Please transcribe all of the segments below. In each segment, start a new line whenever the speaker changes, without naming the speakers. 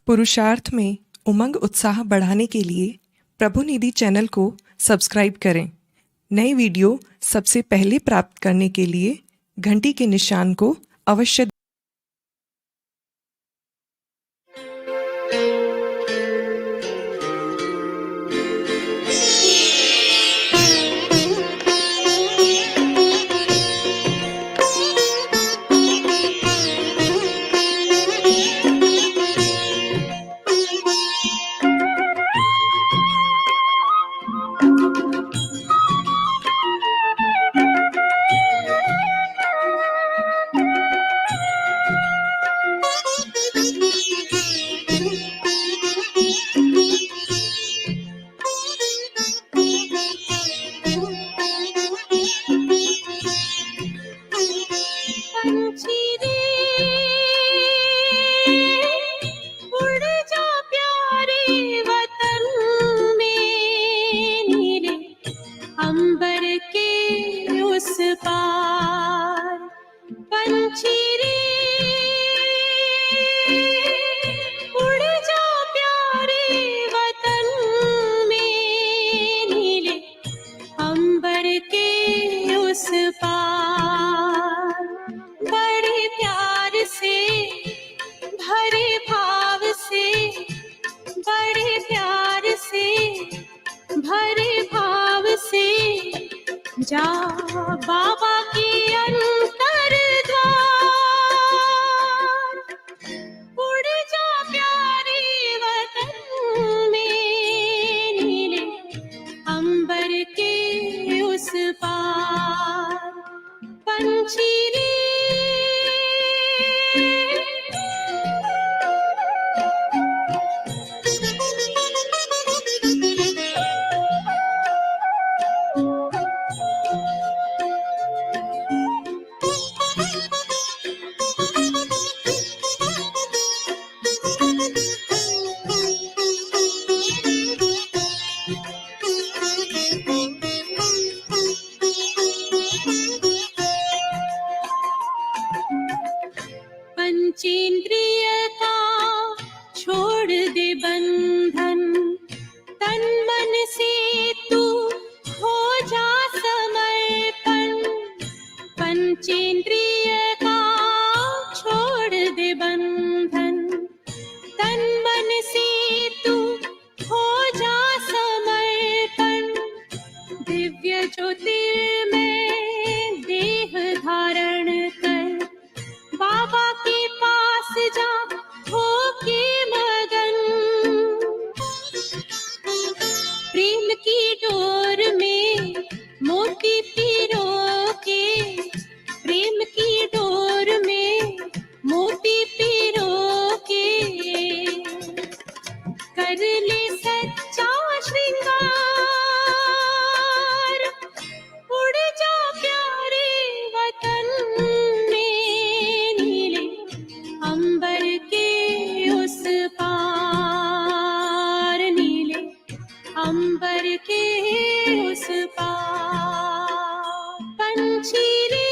पुरुषार्थ में उमंग उत्साह बढ़ाने के लिए प्रभु निधि चैनल को सब्सक्राइब करें। नई वीडियो सबसे पहले प्राप्त करने के लिए घंटी के निशान को अवश्य
जा बाबा के अंतर द्वार, उड़ जा प्यारे वतन में, नीले अंबर के उस पार। पंछी रे पंचेंद्रिय का छोड़ दे बंधन, तन मन से तू हो जा समर्पण। पंचेंद्रिय का छोड़ दे बंधन, तन मन से तू हो जा समर्पण। दिव्य ज्योतिर्मय देह धारण कर, बाबा के पास जा हो के मगन। प्रेम की डोर में मोती पिरो के, प्रेम की डोर में मोती पिरो के, कर ले सच्चा श्रृंगार। उड़ जा प्यारे वतन अंबर के उस पार, नीले अंबर के उस पार। पंछी रे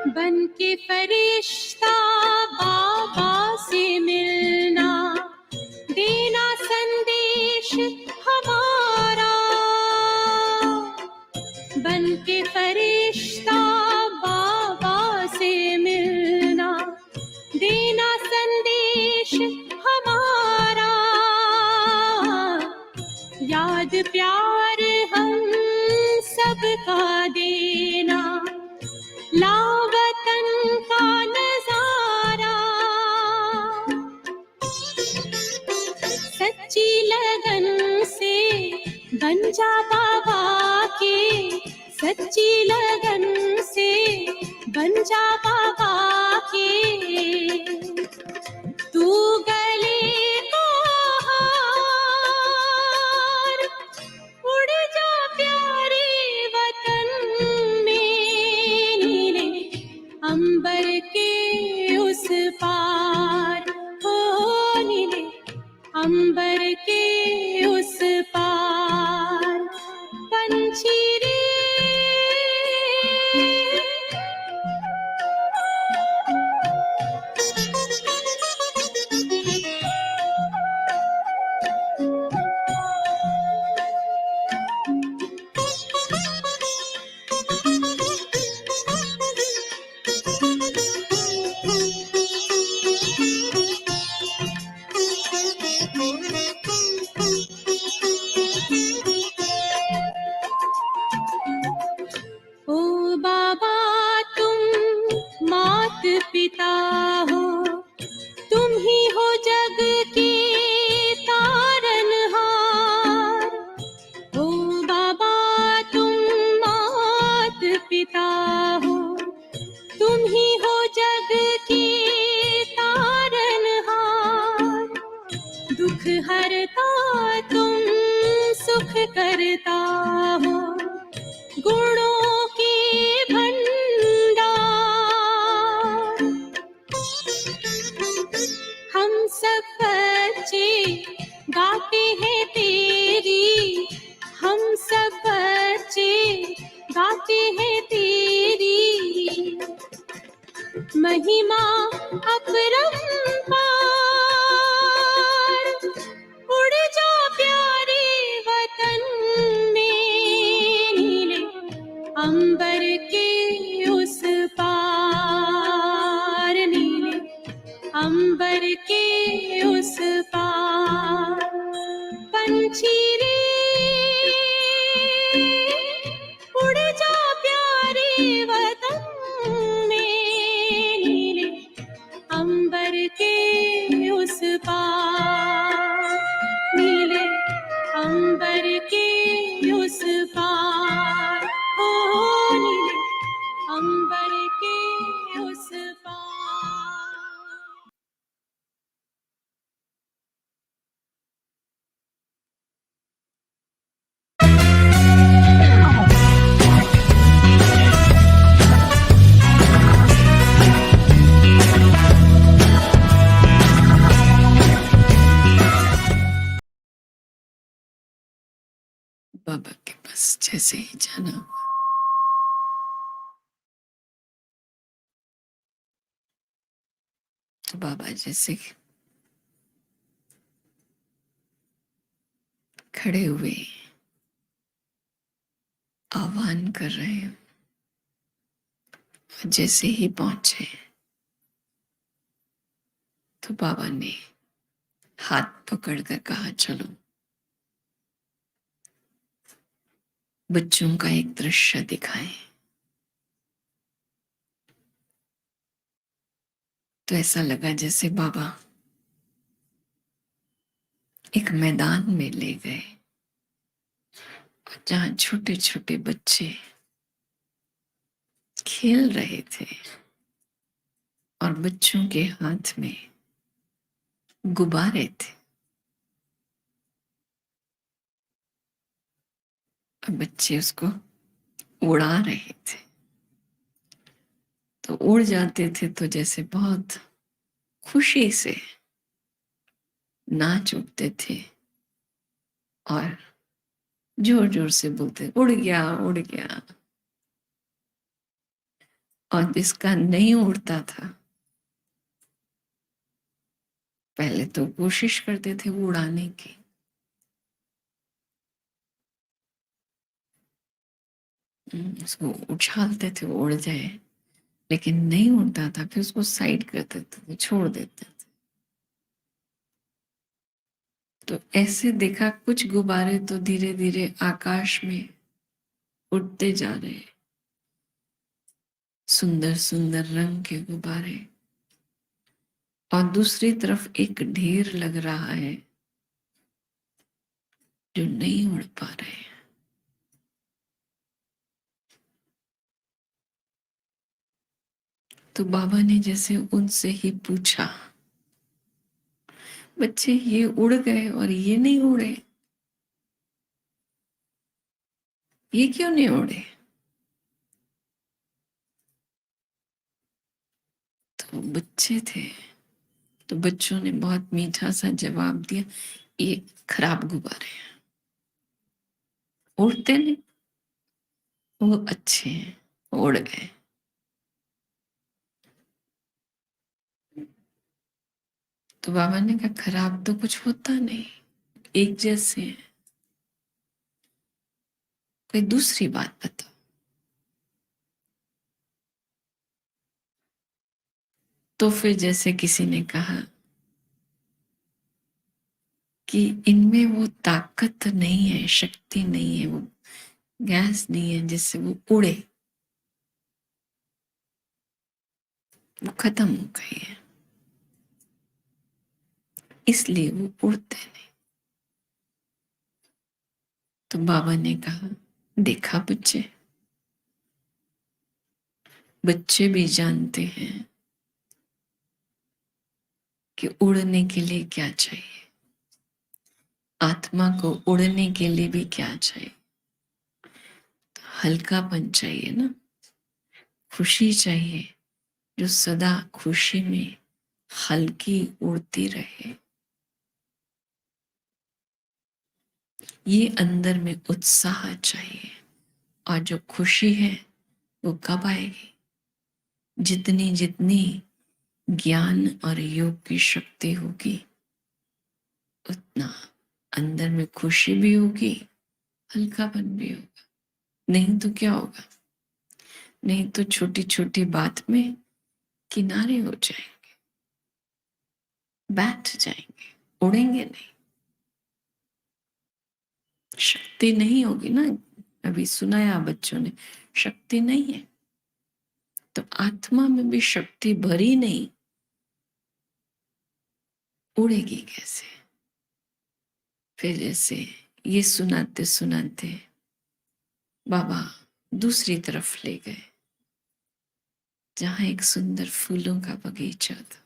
बन के फरिश्ता बाबा से मिलना, देना संदेश हमारा। बन के फरिश्ता बाबा से मिलना, देना संदेश हमारा। याद प्यार हम सबका देना, लावतन का नजारा। सच्ची लगन से बन जा बाबा के, सच्ची लगन से जा बाबा के, तू गले को हार, उड़ जा प्यारे वतन में, नीले अंबर के उस पार, हो नीले अंबर के उस पार। पंछी रे ओ बाबा तुम मात पिता हो, तुम ही हो जग के तारनहार। ओ बाबा तुम मात पिता हो, तुम ही हो जग के तारनहार। दुख हरता तुम सुख करता हो, गुणों के भंडार। हम सब बच्चे गाते हैं तेरी, हम सब बच्चे गाते हैं तेरी महिमा अपरंपार। उड़ जा प्यारे वतन में, नीले अंबर के उस पार, नीले अंबर के उस पार। पंछी रे उड़ जा प्यारे वतन में, नीले अंबर के उस पार, नीले अंबर के उस पार, ओ नीले अंबर के उस पार।
बाबा के पास जैसे ही जाना हुआ, तो बाबा जैसे खड़े हुए आह्वान कर रहे हैं, और जैसे ही पहुंचे तो बाबा ने हाथ पकड़कर कहा, चलो बच्चों का एक दृश्य दिखाएं। तो ऐसा लगा जैसे बाबा एक मैदान में ले गए, जहां छोटे छोटे बच्चे खेल रहे थे, और बच्चों के हाथ में गुब्बारे थे, और बच्चे उसको उड़ा रहे थे। तो उड़ जाते थे तो जैसे बहुत खुशी से नाच उठते थे, और जोर जोर से बोलते, उड़ गया उड़ गया। और जिसका नहीं उड़ता था, पहले तो कोशिश करते थे वो उड़ाने की, उसको उछालते थे वो उड़ जाए, लेकिन नहीं उड़ता था, फिर उसको साइड कर देते थे, छोड़ देते थे। तो ऐसे देखा कुछ गुब्बारे तो धीरे धीरे आकाश में उड़ते जा रहे, सुंदर सुंदर रंग के गुब्बारे, और दूसरी तरफ एक ढेर लग रहा है जो नहीं उड़ पा रहे हैं। तो बाबा ने जैसे उनसे ही पूछा, बच्चे ये उड़ गए और ये नहीं उड़े, ये क्यों नहीं उड़े? तो बच्चे थे, तो बच्चों ने बहुत मीठा सा जवाब दिया, ये खराब गुब्बारे हैं, उड़ते नहीं, वो अच्छे हैं, उड़ गए। तो बाबा ने कहा खराब तो कुछ होता नहीं, एक जैसे हैं, कोई दूसरी बात बताओ। तो फिर जैसे किसी ने कहा कि इनमें वो ताकत नहीं है, शक्ति नहीं है, वो गैस नहीं है जिससे वो उड़े, वो खत्म हो गई है, इसलिए वो उड़ते नहीं। तो बाबा ने कहा देखा बच्चे, बच्चे भी जानते हैं कि उड़ने के लिए क्या चाहिए, आत्मा को उड़ने के लिए भी क्या चाहिए, हल्कापन चाहिए ना, खुशी चाहिए, जो सदा खुशी में हल्की उड़ती रहे। ये अंदर में उत्साह चाहिए, और जो खुशी है वो कब आएगी? जितनी जितनी ज्ञान और योग की शक्ति होगी, उतना अंदर में खुशी भी होगी, हल्कापन भी होगा। नहीं तो क्या होगा? नहीं तो छोटी छोटी बात में किनारे हो जाएंगे, बैठ जाएंगे, उड़ेंगे नहीं, शक्ति नहीं होगी ना। अभी सुनाया बच्चों ने, शक्ति नहीं है, तो आत्मा में भी शक्ति भरी नहीं, उड़ेगी कैसे? फिर जैसे ये सुनाते सुनाते बाबा दूसरी तरफ ले गए, जहां एक सुंदर फूलों का बगीचा था।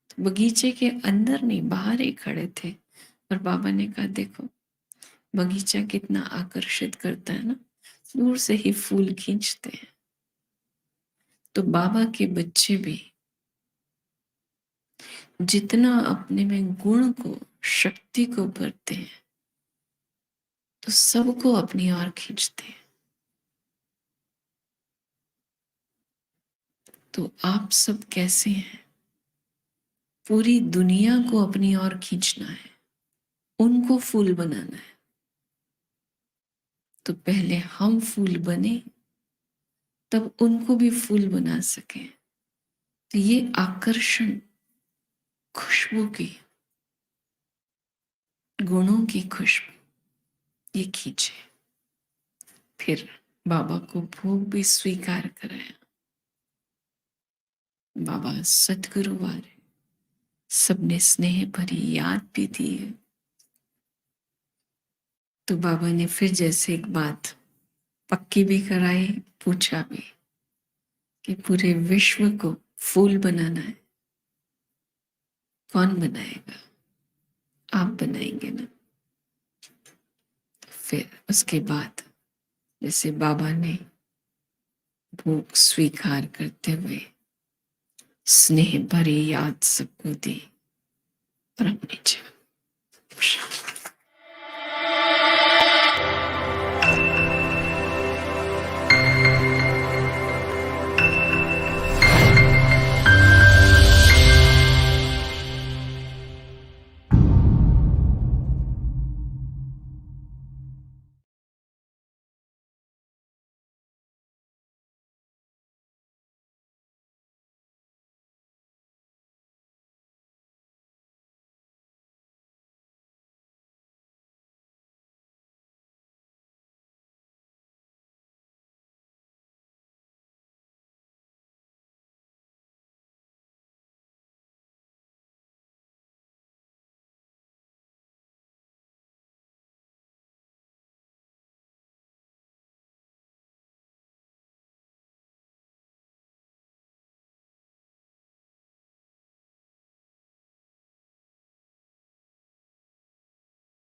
तो बगीचे के अंदर नहीं, बाहर ही खड़े थे, और बाबा ने कहा देखो बगीचा कितना आकर्षित करता है ना, दूर से ही फूल खींचते हैं। तो बाबा के बच्चे भी जितना अपने में गुण को, शक्ति को भरते हैं, तो सबको अपनी ओर खींचते हैं। तो आप सब कैसे हैं? पूरी दुनिया को अपनी ओर खींचना है, उनको फूल बनाना है। तो पहले हम फूल बने, तब उनको भी फूल बना सके। तो ये आकर्षण खुशबू की, गुणों की खुशबू, ये खींचे। फिर बाबा को भोग भी स्वीकार कराया। बाबा सतगुरु वाले, सबने स्नेह भरी याद भी दी है। तो बाबा ने फिर जैसे एक बात पक्की भी कराई, पूछा भी कि पूरे विश्व को फूल बनाना है, कौन बनाएगा? आप बनाएंगे ना। फिर उसके बाद जैसे बाबा ने भोग स्वीकार करते हुए स्नेह भरी याद सबको दी और अपने जीवन